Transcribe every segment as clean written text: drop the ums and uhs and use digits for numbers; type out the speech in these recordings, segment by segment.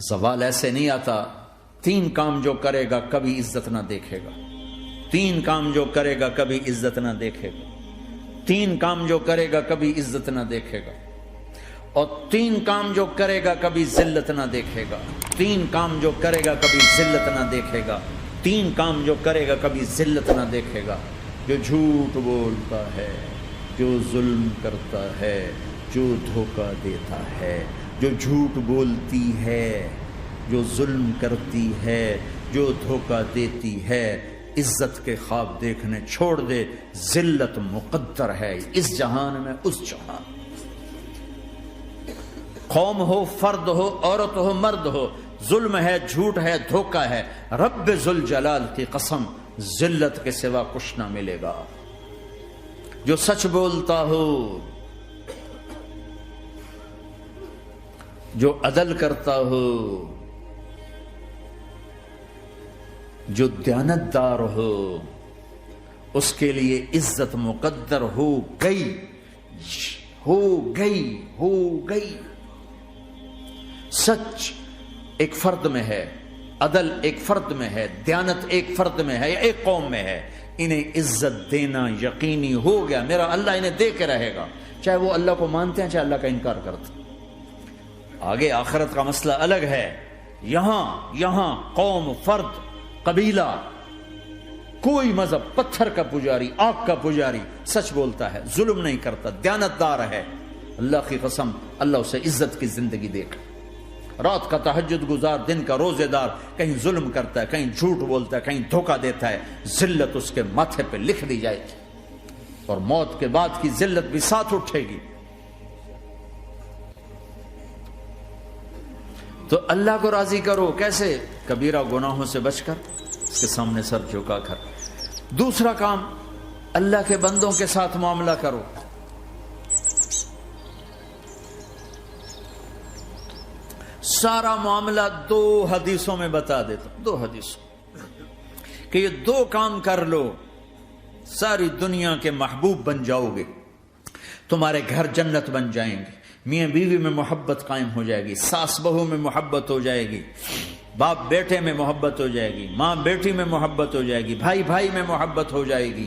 زوال ایسے نہیں آتا. 3 کام جو کرے گا کبھی عزت نہ دیکھے گا. 3 کام جو کرے گا کبھی عزت نہ دیکھے گا. 3 کام جو کرے گا کبھی عزت نہ دیکھے گا. اور 3 کام جو کرے گا کبھی ذلت نہ دیکھے گا. 3 کام جو کرے گا کبھی ذلت نہ دیکھے گا. 3 کام جو کرے گا کبھی ذلت نہ دیکھے گا. جو جھوٹ بولتا ہے، جو ظلم کرتا ہے، جو دھوکہ دیتا ہے، جو جھوٹ بولتی ہے، جو ظلم کرتی ہے، جو دھوکہ دیتی ہے، عزت کے خواب دیکھنے چھوڑ دے. ذلت مقدر ہے اس جہان میں اس جہان. قوم ہو، فرد ہو، عورت ہو، مرد ہو، ظلم ہے، جھوٹ ہے، دھوکہ ہے، رب ذوالجلال کی قسم ذلت کے سوا کچھ نہ ملے گا. جو سچ بولتا ہو، جو عدل کرتا ہو، جو دیانتدار ہو، اس کے لیے عزت مقدر ہو گئی، ہو گئی، ہو گئی. سچ ایک فرد میں ہے، عدل ایک فرد میں ہے، دیانت ایک فرد میں ہے یا ایک قوم میں ہے. انہیں عزت دینا یقینی ہو گیا. میرا اللہ انہیں دے کے رہے گا، چاہے وہ اللہ کو مانتے ہیں چاہے اللہ کا انکار کرتے ہیں. آگے آخرت کا مسئلہ الگ ہے. یہاں قوم، فرد، قبیلہ، کوئی مذہب، پتھر کا پجاری، آگ کا پجاری سچ بولتا ہے، ظلم نہیں کرتا، دیانتدار ہے، اللہ کی قسم اللہ اسے عزت کی زندگی دے گا. رات کا تہجد گزار، دن کا روزے دار، کہیں ظلم کرتا ہے، کہیں جھوٹ بولتا ہے، کہیں دھوکہ دیتا ہے، ذلت اس کے ماتھے پہ لکھ دی جائے گی اور موت کے بعد کی ذلت بھی ساتھ اٹھے گی. تو اللہ کو راضی کرو. کیسے؟ کبیرہ گناہوں سے بچ کر، اس کے سامنے سر جھکا کر. دوسرا کام، اللہ کے بندوں کے ساتھ معاملہ کرو. سارا معاملہ 2 حدیثوں میں بتا دیتا ہوں. 2 حدیثوں کہ یہ 2 کام کر لو، ساری دنیا کے محبوب بن جاؤ گے، تمہارے گھر جنت بن جائیں گے، میاں بیوی میں محبت قائم ہو جائے گی، ساس بہو میں محبت ہو جائے گی، باپ بیٹے میں محبت ہو جائے گی، ماں بیٹی میں محبت ہو جائے گی، بھائی بھائی میں محبت ہو جائے گی.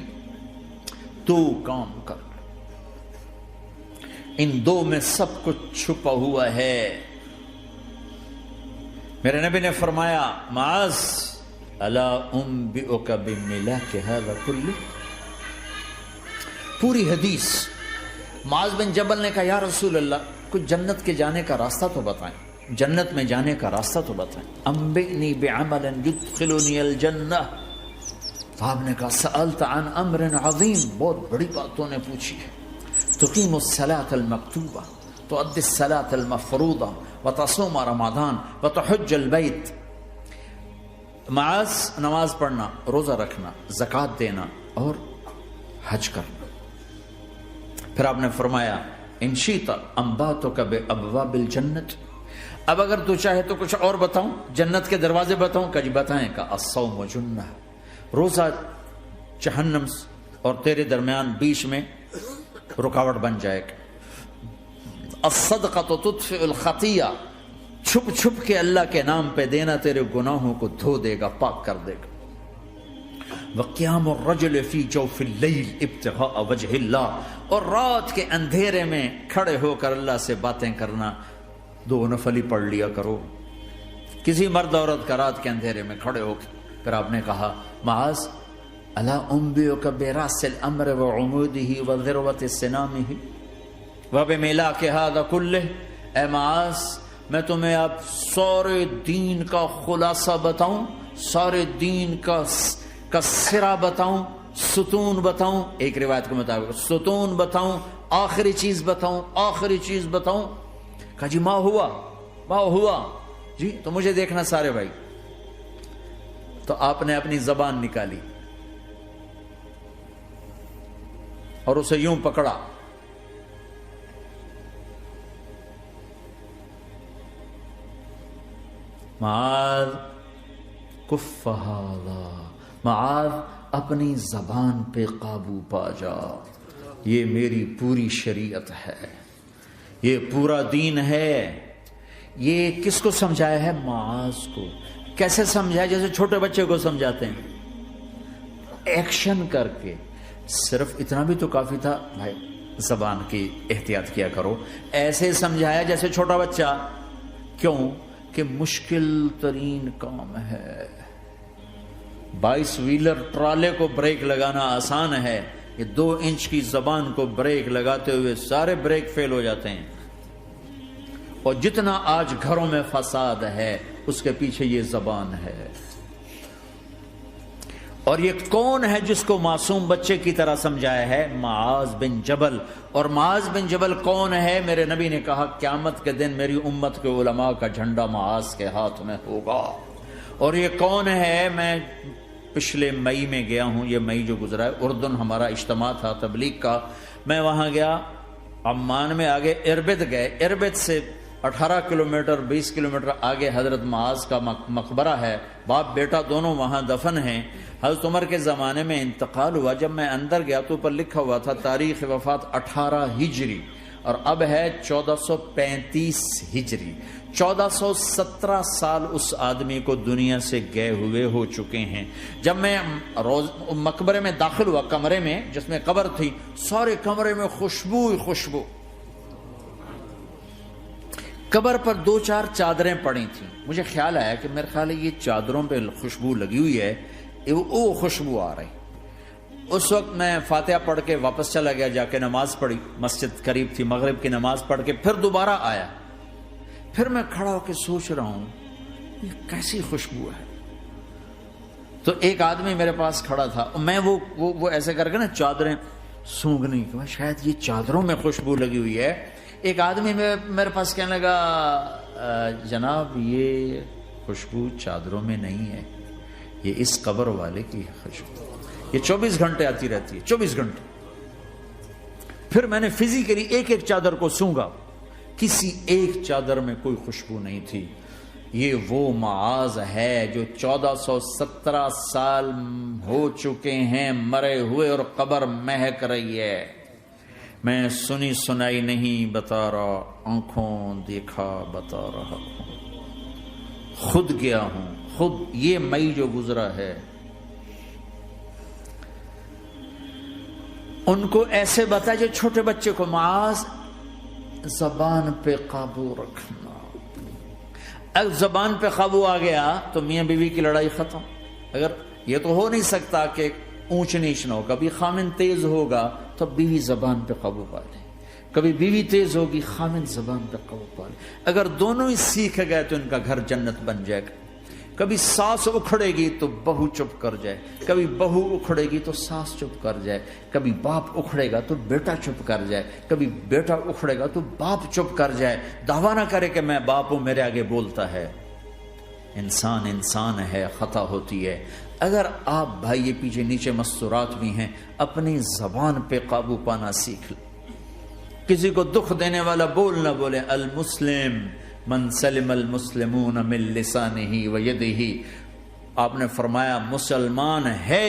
2 کام کر لو. ان 2 میں سب کچھ چھپا ہوا ہے. میرے نبی نے فرمایا معاذ الا انبئک بملاک ھذا کلہ. پوری حدیث. معاذ بن جبل نے کہا یا رسول اللہ کچھ جنت کے جانے کا راستہ تو بتائیں، جنت میں جانے کا راستہ تو بتائیں. انبئنی بعمل یدخلنی الجنہ. آپ نے کہا سألت عن امر عظیم، بہت بڑی باتوں نے پوچھی ہے. تقیم الصلاة المکتوبہ، تؤدی الصلاة المفروضہ، وتصوم رمضان، وتحج البیت. معاذ نماز پڑھنا، روزہ رکھنا، زکوٰۃ دینا اور حج کرنا. پھر آپ نے فرمایا ان شئت انبأتک بابواب الجنت. اب اگر تو چاہے تو کچھ اور بتاؤں، جنت کے دروازے بتاؤں؟ کہ جی بتائیں. کہ الصوم جنہ، روزہ جہنم اور تیرے درمیان بیچ میں رکاوٹ بن جائے گا. الصدقۃ تطفئ الخطیہ، چھپ چھپ کے اللہ کے نام پہ دینا تیرے گناہوں کو دھو دے گا، پاک کر دے گا. وقیام الرجل فی جوف اللیل ابتغاء وجہ اللہ، اور رات کے اندھیرے میں کھڑے ہو کر اللہ سے باتیں کرنا. 2 نفل ہی پڑھ لیا کرو. کسی مرد عورت کا رات کے اندھیرے میں کھڑے ہو کے. پھر آپ نے کہا معاذ الا انبئک براس الامر وعمودہ وذروۃ سنامہ وبملاک ھذا کلہ. اے معاذ میں تمہیں اب سارے دین کا خلاصہ بتاؤں، سارے دین کا سرا بتاؤں، ستون بتاؤں. ایک روایت کے مطابق ستون بتاؤں، آخری چیز بتاؤں، آخری چیز بتاؤں. کہا جی ما ہوا جی تو مجھے دیکھنا سارے بھائی. تو آپ نے اپنی زبان نکالی اور اسے یوں پکڑا. معاذ کف ھذا، معاذ اپنی زبان پہ قابو پا جا. یہ میری پوری شریعت ہے، یہ پورا دین ہے، یہ کس کو سمجھایا ہے؟ معاذ کو۔ کیسے سمجھایا؟ جیسے چھوٹے بچے کو سمجھاتے ہیں، ایکشن کر کے۔ صرف اتنا بھی تو کافی تھا، بھائی زبان کی احتیاط کیا کرو۔ ایسے سمجھایا جیسے چھوٹا بچہ۔ کیوں؟ کہ مشکل ترین کام ہے۔ 22 ویلر ٹرالے کو بریک لگانا آسان ہے، یہ 2 انچ کی زبان کو بریک لگاتے ہوئے سارے بریک فیل ہو جاتے ہیں۔ اور جتنا آج گھروں میں فساد ہے اس کے پیچھے یہ زبان ہے۔ اور یہ کون ہے جس کو معصوم بچے کی طرح سمجھایا ہے؟ معاذ بن جبل۔ اور معاذ بن جبل کون ہے؟ میرے نبی نے کہا قیامت کے دن میری امت کے علماء کا جھنڈا معاذ کے ہاتھ میں ہوگا۔ اور یہ کون ہے؟ میں پچھلے مئی میں گیا ہوں، یہ مئی جو گزرا ہے، اردن ہمارا اجتماع تھا تبلیغ کا، میں وہاں گیا۔ عمان میں آگے اربد گئے، اربد سے 18 کلومیٹر 20 کلومیٹر آگے حضرت معاذ کا مقبرہ ہے، باپ بیٹا دونوں وہاں دفن ہیں۔ حضرت عمر کے زمانے میں انتقال ہوا، جب میں اندر گیا تو اوپر لکھا ہوا تھا تاریخ وفات 18 ہجری، اور اب ہے 1435 ہجری۔ 1417 سال اس آدمی کو دنیا سے گئے ہوئے ہو چکے ہیں۔ جب میں مقبرے میں داخل ہوا، کمرے میں جس میں قبر تھی، سارے کمرے میں خوشبو ہی خوشبو۔ قبر پر 2-4 چادریں پڑی تھیں، مجھے خیال آیا کہ میرے خیال ہے یہ چادروں پہ خوشبو لگی ہوئی ہے، وہ خوشبو آ رہی۔ اس وقت میں فاتحہ پڑھ کے واپس چلا گیا، جا کے نماز پڑھی، مسجد قریب تھی، مغرب کی نماز پڑھ کے پھر دوبارہ آیا۔ پھر میں کھڑا ہو کے سوچ رہا ہوں یہ کیسی خوشبو ہے۔ تو ایک آدمی میرے پاس کھڑا تھا، میں وہ ایسے کر کے نا چادریں سونگھنے کی، شاید یہ چادروں میں خوشبو لگی ہوئی ہے۔ ایک آدمی میرے پاس کہنے لگا جناب یہ خوشبو چادروں میں نہیں ہے، یہ اس قبر والے کی خوشبو، یہ 24 گھنٹے آتی رہتی ہے، 24 گھنٹے۔ پھر میں نے فزیکلی ایک ایک چادر کو سونگا، کسی ایک چادر میں کوئی خوشبو نہیں تھی۔ یہ وہ معاذ ہے جو 1417 سال ہو چکے ہیں مرے ہوئے، اور قبر مہک رہی ہے۔ میں سنی سنائی نہیں بتا رہا، آنکھوں دیکھا بتا رہا ہوں، خود گیا ہوں، خود یہ مئی جو گزرا ہے۔ ان کو ایسے بتا جو چھوٹے بچے کو، معاذ زبان پہ قابو رکھنا۔ اگر زبان پہ قابو آ گیا تو میاں بیوی کی لڑائی ختم۔ اگر یہ تو ہو نہیں سکتا کہ اونچ نیچ نہ ہو، کبھی خامن تیز ہوگا تو بیوی زبان پہ قابو پا لے، کبھی بیوی تیز ہوگی خامن زبان پہ قابو پا لے۔ اگر دونوں ہی سیکھ گئے تو ان کا گھر جنت بن جائے گا۔ کبھی ساس اکھڑے گی تو بہو چپ کر جائے، کبھی بہو اکھڑے گی تو ساس چپ کر جائے، کبھی باپ اکھڑے گا تو بیٹا چپ کر جائے، کبھی بیٹا اکھڑے گا تو باپ چپ کر جائے، دعویٰ نہ کرے کہ میں باپ ہوں میرے آگے بولتا ہے۔ انسان انسان ہے، خطا ہوتی ہے۔ اگر آپ بھائی یہ پیچھے نیچے مستورات بھی ہیں، اپنی زبان پہ قابو پانا سیکھ لیں۔ کسی کو دکھ دینے والا بول نہ بولے۔ المسلم من سلم المسلمون من لسانہ و یدہ، آپ نے فرمایا مسلمان ہے